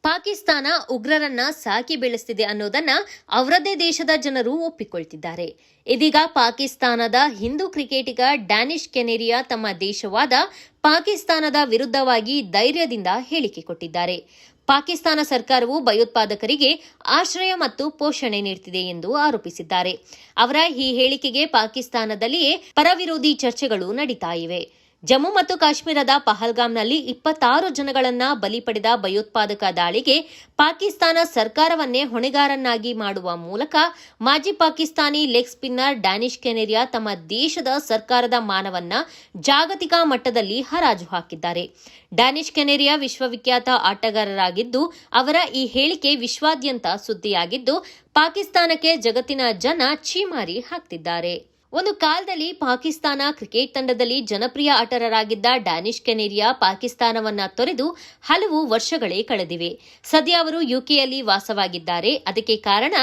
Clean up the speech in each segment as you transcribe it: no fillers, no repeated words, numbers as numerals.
ಪಾಕಿಸ್ತಾನ ಉಗ್ರರನ್ನ ಸಾಕಿ ಬೆಳೆಸ್ತಿದೆ ಅನ್ನೋದನ್ನ ಅವರದೇ ದೇಶದ ಜನರು ಒಪ್ಪಿಕೊಳ್ತಿದ್ದಾರೆ. ಇದೀಗ ಪಾಕಿಸ್ತಾನದ ಹಿಂದೂ ಕ್ರಿಕೆಟಿಗ ಡ್ಯಾನಿಶ್ ಕೆನೆರಿಯಾ ತಮ್ಮ ದೇಶವಾದ ಪಾಕಿಸ್ತಾನದ ವಿರುದ್ಧವಾಗಿ ಧೈರ್ಯದಿಂದ ಹೇಳಿಕೆ ಕೊಟ್ಟಿದ್ದಾರೆ. ಪಾಕಿಸ್ತಾನ ಸರ್ಕಾರವು ಭಯೋತ್ಪಾದಕರಿಗೆ ಆಶ್ರಯ ಮತ್ತು ಪೋಷಣೆ ನೀಡುತ್ತಿದೆ ಎಂದು ಆರೋಪಿಸಿದ್ದಾರೆ. ಅವರ ಈ ಹೇಳಿಕೆಗೆ ಪಾಕಿಸ್ತಾನದಲ್ಲಿಯೇ ಪರವಿರೋಧಿ ಚರ್ಚೆಗಳು ನಡೀತಾ ಇವೆ. ಜಮ್ಮು ಮತ್ತು ಕಾಶ್ಮೀರದ ಪಹಲ್ಗಾಮ್ನಲ್ಲಿ 26 ಜನಗಳನ್ನ ಬಲಿ ಪಡೆದ ಭಯೋತ್ಪಾದಕ ದಾಳಿಗೆ ಪಾಕಿಸ್ತಾನ ಸರ್ಕಾರವನ್ನೇ ಹೊಣೆಗಾರನ್ನಾಗಿ ಮಾಡುವ ಮೂಲಕ ಮಾಜಿ ಪಾಕಿಸ್ತಾನಿ ಲೆಗ್ ಸ್ಪಿನ್ನರ್ ಡ್ಯಾನಿಶ್ ಕೆನೆರಿಯಾ ತಮ್ಮ ದೇಶದ ಸರ್ಕಾರದ ಮಾನವನ್ನ ಜಾಗತಿಕ ಮಟ್ಟದಲ್ಲಿ ಹರಾಜು ಹಾಕಿದ್ದಾರೆ. ಡ್ಯಾನಿಶ್ ಕೆನೆರಿಯಾ ವಿಶ್ವವಿಖ್ಯಾತ ಆಟಗಾರರಾಗಿದ್ದು, ಅವರ ಈ ಹೇಳಿಕೆ ವಿಶ್ವಾದ್ಯಂತ ಸುದ್ದಿಯಾಗಿದ್ದು, ಪಾಕಿಸ್ತಾನಕ್ಕೆ ಜಗತ್ತಿನ ಜನ ಛೀಮಾರಿ ಹಾಕ್ತಿದ್ದಾರೆ. ಒಂದು ಕಾಲದಲ್ಲಿ ಪಾಕಿಸ್ತಾನ ಕ್ರಿಕೆಟ್ ತಂಡದಲ್ಲಿ ಜನಪ್ರಿಯ ಆಟಗಾರರಾಗಿದ್ದ ಡ್ಯಾನಿಶ್ ಕೆನೆರಿಯಾ ಪಾಕಿಸ್ತಾನವನ್ನ ತೊರೆದು ಹಲವು ವರ್ಷಗಳೇ ಕಳೆದಿವೆ. ಸದ್ಯ ಅವರು ಯುಕೆಯಲ್ಲಿ ವಾಸವಾಗಿದ್ದಾರೆ. ಅದಕ್ಕೆ ಕಾರಣ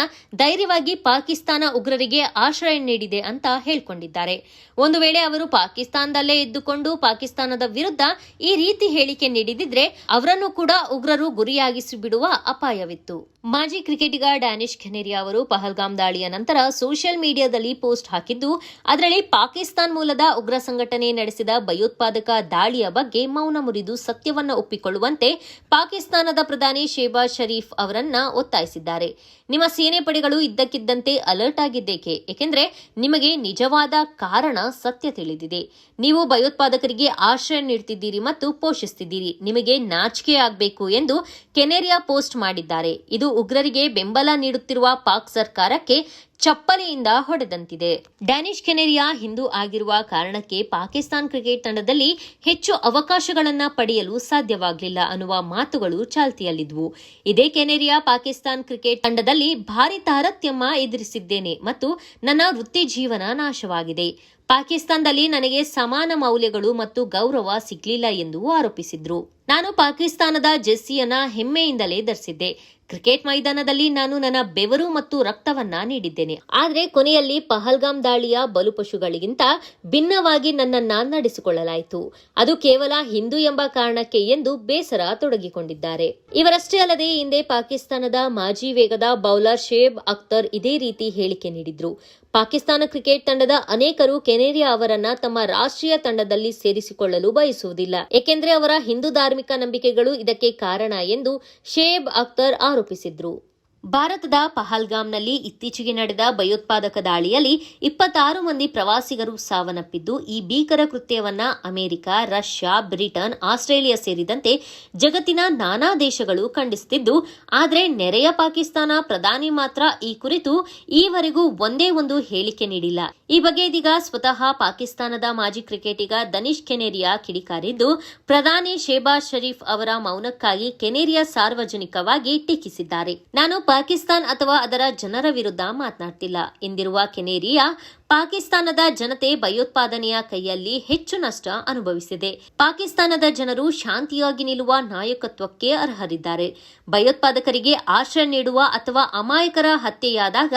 ಧೈರ್ಯವಾಗಿ ಪಾಕಿಸ್ತಾನ ಉಗ್ರರಿಗೆ ಆಶ್ರಯ ನೀಡಿದೆ ಅಂತ ಹೇಳ್ಕೊಂಡಿದ್ದಾರೆ. ಒಂದು ವೇಳೆ ಅವರು ಪಾಕಿಸ್ತಾನದಲ್ಲೇ ಇದ್ದುಕೊಂಡು ಪಾಕಿಸ್ತಾನದ ವಿರುದ್ಧ ಈ ರೀತಿ ಹೇಳಿಕೆ ನೀಡಿದಿದ್ರೆ ಅವರನ್ನು ಕೂಡ ಉಗ್ರರು ಗುರಿಯಾಗಿಸಿ ಬಿಡುವ ಅಪಾಯವಿತ್ತು. ಮಾಜಿ ಕ್ರಿಕೆಟಿಗ ಡ್ಯಾನಿಶ್ ಕೆನೆರಿಯಾ ಅವರು ಪಹಲ್ಗಾಮ್ ದಾಳಿಯ ನಂತರ ಸೋಷಿಯಲ್ ಮೀಡಿಯಾದಲ್ಲಿ ಪೋಸ್ಟ್ ಹಾಕಿದ್ದು, ಅದರಲ್ಲಿ ಪಾಕಿಸ್ತಾನ ಮೂಲದ ಉಗ್ರ ಸಂಘಟನೆ ನಡೆಸಿದ ಭಯೋತ್ಪಾದಕ ದಾಳಿಯ ಬಗ್ಗೆ ಮೌನ ಮುರಿದು ಸತ್ಯವನ್ನ ಒಪ್ಪಿಕೊಳ್ಳುವಂತೆ ಪಾಕಿಸ್ತಾನದ ಪ್ರಧಾನಿ ಶೆಹಬಾಜ್ ಶರೀಫ್ ಅವರನ್ನ ಒತ್ತಾಯಿಸಿದ್ದಾರೆ. ನಿಮ್ಮ ಸೇನೆ ಪಡೆಗಳು ಇದ್ದಕ್ಕಿದ್ದಂತೆ ಅಲರ್ಟ್ ಆಗಿದ್ದೇಕೆ? ಏಕೆಂದ್ರೆ ನಿಮಗೆ ನಿಜವಾದ ಕಾರಣ ಸತ್ಯ ತಿಳಿದಿದೆ. ನೀವು ಭಯೋತ್ಪಾದಕರಿಗೆ ಆಶ್ರಯ ನೀಡುತ್ತಿದ್ದೀರಿ ಮತ್ತು ಪೋಷಿಸುತ್ತಿದ್ದೀರಿ. ನಿಮಗೆ ನಾಚಿಕೆ ಆಗಬೇಕು ಎಂದು ಕೆನೆರಿಯಾ ಪೋಸ್ಟ್ ಮಾಡಿದ್ದಾರೆ. ಇದು ಉಗ್ರರಿಗೆ ಬೆಂಬಲ ನೀಡುತ್ತಿರುವ ಪಾಕ್ ಸರ್ಕಾರಕ್ಕೆ ಚಪ್ಪಲಿಯಿಂದ ಹೊಡೆದಂತಿದೆ. ಡ್ಯಾನಿಶ್ ಕೆನೆರಿಯಾ ಹಿಂದೂ ಆಗಿರುವ ಕಾರಣಕ್ಕೆ ಪಾಕಿಸ್ತಾನ ಕ್ರಿಕೆಟ್ ತಂಡದಲ್ಲಿ ಹೆಚ್ಚು ಅವಕಾಶಗಳನ್ನು ಪಡೆಯಲು ಸಾಧ್ಯವಾಗಲಿಲ್ಲ ಅನ್ನುವ ಮಾತುಗಳು ಚಾಲ್ತಿಯಲ್ಲಿದ್ವು. ಇದೇ ಕೆನೆರಿಯಾ ಪಾಕಿಸ್ತಾನ ಕ್ರಿಕೆಟ್ ತಂಡದಲ್ಲಿ ಭಾರಿ ತಾರತಮ್ಯ ಎದುರಿಸಿದ್ದೇನೆ ಮತ್ತು ನನ್ನ ವೃತ್ತಿ ಜೀವನ ನಾಶವಾಗಿದೆ. ಪಾಕಿಸ್ತಾನದಲ್ಲಿ ನನಗೆ ಸಮಾನ ಮೌಲ್ಯಗಳು ಮತ್ತು ಗೌರವ ಸಿಗಲಿಲ್ಲ ಎಂದು ಆರೋಪಿಸಿದ್ರು. ನಾನು ಪಾಕಿಸ್ತಾನದ ಜೆರ್ಸಿಯನ್ನ ಹೆಮ್ಮೆಯಿಂದಲೇ ಧರಿಸಿದ್ದೆ. ಕ್ರಿಕೆಟ್ ಮೈದಾನದಲ್ಲಿ ನಾನು ನನ್ನ ಬೆವರು ಮತ್ತು ರಕ್ತವನ್ನ ನೀಡಿದ್ದೇನೆ. ಆದರೆ ಕೊನೆಯಲ್ಲಿ ಪಹಲ್ಗಾಮ್ ದಾಳಿಯ ಬಲುಪಶುಗಳಿಗಿಂತ ಭಿನ್ನವಾಗಿ ನನ್ನನ್ನ ನಡೆಸಿಕೊಳ್ಳಲಾಯಿತು. ಅದು ಕೇವಲ ಹಿಂದೂ ಎಂಬ ಕಾರಣಕ್ಕೆ ಎಂದು ಬೇಸರ ತೊಡಗಿಕೊಂಡಿದ್ದಾರೆ. ಇವರಷ್ಟೇ ಅಲ್ಲದೆ ಹಿಂದೆ ಪಾಕಿಸ್ತಾನದ ಮಾಜಿ ವೇಗದ ಬೌಲರ್ ಶೋಯಬ್ ಅಖ್ತರ್ ಇದೇ ರೀತಿ ಹೇಳಿಕೆ ನೀಡಿದ್ರು. ಪಾಕಿಸ್ತಾನ ಕ್ರಿಕೆಟ್ ತಂಡದ ಅನೇಕರು ಕೆನೆರಿಯಾ ಅವರನ್ನ ತಮ್ಮ ರಾಷ್ಟ್ರೀಯ ತಂಡದಲ್ಲಿ ಸೇರಿಸಿಕೊಳ್ಳಲು ಬಯಸುವುದಿಲ್ಲ, ಏಕೆಂದರೆ ಅವರ ಹಿಂದೂ ಧಾರ್ಮಿಕ ನಂಬಿಕೆಗಳು ಇದಕ್ಕೆ ಕಾರಣ ಎಂದು ಶೋಯಬ್ ಅಖ್ತರ್ ಆರೋಪಿಸಿದ್ರು. ಭಾರತದ ಪಹಲ್ಗಾಮ್ನಲ್ಲಿ ಇತ್ತೀಚೆಗೆ ನಡೆದ ಭಯೋತ್ಪಾದಕ ದಾಳಿಯಲ್ಲಿ 26 ಮಂದಿ ಪ್ರವಾಸಿಗರು ಸಾವನ್ನಪ್ಪಿದ್ದು, ಈ ಭೀಕರ ಕೃತ್ಯವನ್ನ ಅಮೆರಿಕ, ರಷ್ಯಾ, ಬ್ರಿಟನ್, ಆಸ್ಟ್ರೇಲಿಯಾ ಸೇರಿದಂತೆ ಜಗತ್ತಿನ ನಾನಾ ದೇಶಗಳು ಖಂಡಿಸುತ್ತಿದ್ದು, ಆದರೆ ನೆರೆಯ ಪಾಕಿಸ್ತಾನ ಪ್ರಧಾನಿ ಮಾತ್ರ ಈ ಕುರಿತು ಈವರೆಗೂ ಒಂದೇ ಒಂದು ಹೇಳಿಕೆ ನೀಡಿಲ್ಲ. ಈ ಬಗ್ಗೆ ಇದೀಗ ಸ್ವತಃ ಪಾಕಿಸ್ತಾನದ ಮಾಜಿ ಕ್ರಿಕೆಟಿಗ ಡ್ಯಾನಿಶ್ ಕೆನೆರಿಯಾ ಕಿಡಿಕಾರಿದ್ದು, ಪ್ರಧಾನಿ ಶೆಹಬಾಜ್ ಶರೀಫ್ ಅವರ ಮೌನಕ್ಕಾಗಿ ಕೆನೆರಿಯಾ ಸಾರ್ವಜನಿಕವಾಗಿ ಟೀಕಿಸಿದ್ದಾರೆ. ನಾನು ಪಾಕಿಸ್ತಾನ ಅಥವಾ ಅದರ ಜನರ ವಿರುದ್ಧ ಮಾತನಾಡ್ತಿಲ್ಲ ಎಂದಿರುವ ಕೆನೆರಿಯಾ, ಪಾಕಿಸ್ತಾನದ ಜನತೆ ಭಯೋತ್ಪಾದನೆಯ ಕೈಯಲ್ಲಿ ಹೆಚ್ಚು ನಷ್ಟ ಅನುಭವಿಸಿದೆ. ಪಾಕಿಸ್ತಾನದ ಜನರು ಶಾಂತಿಯಾಗಿ ನಿಲ್ಲುವ ನಾಯಕತ್ವಕ್ಕೆ ಅರ್ಹರಿದ್ದಾರೆ. ಭಯೋತ್ಪಾದಕರಿಗೆ ಆಶ್ರಯ ನೀಡುವ ಅಥವಾ ಅಮಾಯಕರ ಹತ್ಯೆಯಾದಾಗ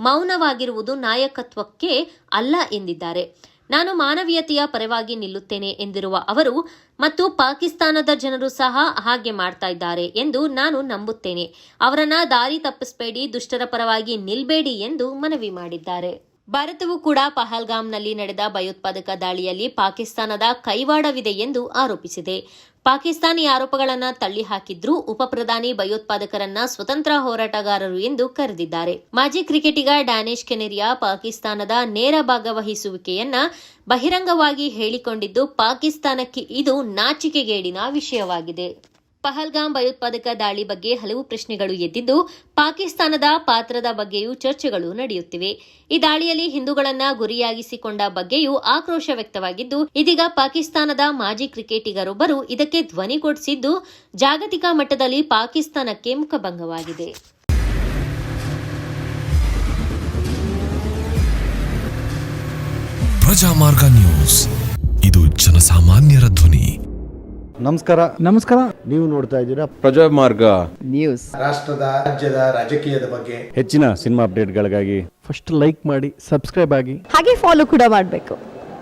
ಮೌನವಾಗಿರುವುದು ನಾಯಕತ್ವಕ್ಕೆ ಅಲ್ಲ ಎಂದಿದ್ದಾರೆ. ನಾನು ಮಾನವೀಯತೆಯ ಪರವಾಗಿ ನಿಲ್ಲುತ್ತೇನೆ ಎಂದಿರುವ ಅವರು, ಮತ್ತು ಪಾಕಿಸ್ತಾನದ ಜನರು ಸಹ ಹಾಗೆ ಮಾಡ್ತಾ ಇದ್ದಾರೆ ಎಂದು ನಾನು ನಂಬುತ್ತೇನೆ. ಅವರನ್ನ ದಾರಿ ತಪ್ಪಿಸಬೇಡಿ, ದುಷ್ಟರ ಪರವಾಗಿ ನಿಲ್ಬೇಡಿ ಎಂದು ಮನವಿ ಮಾಡಿದ್ದಾರೆ. ಭಾರತವು ಕೂಡ ಪಹಲ್ಗಾಮ್ನಲ್ಲಿ ನಡೆದ ಭಯೋತ್ಪಾದಕ ದಾಳಿಯಲ್ಲಿ ಪಾಕಿಸ್ತಾನದ ಕೈವಾಡವಿದೆ ಎಂದು ಆರೋಪಿಸಿದೆ. ಪಾಕಿಸ್ತಾನಿ ಆರೋಪಗಳನ್ನು ತಳ್ಳಿಹಾಕಿದ್ರೂ ಉಪಪ್ರಧಾನಿ ಭಯೋತ್ಪಾದಕರನ್ನ ಸ್ವತಂತ್ರ ಹೋರಾಟಗಾರರು ಎಂದು ಕರೆದಿದ್ದಾರೆ. ಮಾಜಿ ಕ್ರಿಕೆಟಿಗ ಡ್ಯಾನಿಶ್ ಕೆನೆರಿಯಾ ಪಾಕಿಸ್ತಾನದ ನೇರ ಭಾಗವಹಿಸುವಿಕೆಯನ್ನ ಬಹಿರಂಗವಾಗಿ ಹೇಳಿಕೊಂಡಿದ್ದು, ಪಾಕಿಸ್ತಾನಕ್ಕೆ ಇದು ನಾಚಿಕೆಗೇಡಿನ ವಿಷಯವಾಗಿದೆ. ಪಹಲ್ಗಾಮ್ ಭಯೋತ್ಪಾದಕ ದಾಳಿ ಬಗ್ಗೆ ಹಲವು ಪ್ರಶ್ನೆಗಳು ಎದ್ದಿದ್ದು, ಪಾಕಿಸ್ತಾನದ ಪಾತ್ರದ ಬಗ್ಗೆಯೂ ಚರ್ಚೆಗಳು ನಡೆಯುತ್ತಿವೆ. ಈ ದಾಳಿಯಲ್ಲಿ ಹಿಂದೂಗಳನ್ನ ಗುರಿಯಾಗಿಸಿಕೊಂಡ ಬಗ್ಗೆಯೂ ಆಕ್ರೋಶ ವ್ಯಕ್ತವಾಗಿದ್ದು, ಇದೀಗ ಪಾಕಿಸ್ತಾನದ ಮಾಜಿ ಕ್ರಿಕೆಟಿಗರೊಬ್ಬರು ಇದಕ್ಕೆ ಧ್ವನಿಗೂಡಿಸಿದ್ದು, ಜಾಗತಿಕ ಮಟ್ಟದಲ್ಲಿ ಪಾಕಿಸ್ತಾನಕ್ಕೆ ಮುಖಭಂಗವಾಗಿದೆ. ಪ್ರಜಾಮಾರ್ಗ ನ್ಯೂಸ್, ಇದು ಜನಸಾಮಾನ್ಯರ ಧ್ವನಿ. ನಮಸ್ಕಾರ. ನೀವು ನೋಡ್ತಾ ಇದ್ದೀರಾ ಪ್ರಜಾಮಾರ್ಗ ನ್ಯೂಸ್. ರಾಷ್ಟ್ರದ, ರಾಜ್ಯದ, ರಾಜಕೀಯದ ಬಗ್ಗೆ ಹೆಚ್ಚಿನ ಸಿನಿಮಾ ಅಪ್ಡೇಟ್ಗಳಿಗಾಗಿ ಫಸ್ಟ್ ಲೈಕ್ ಮಾಡಿ, ಸಬ್ಸ್ಕ್ರೈಬ್ ಆಗಿ, ಹಾಗೆ ಫಾಲೋ ಕೂಡ ಮಾಡಬೇಕು.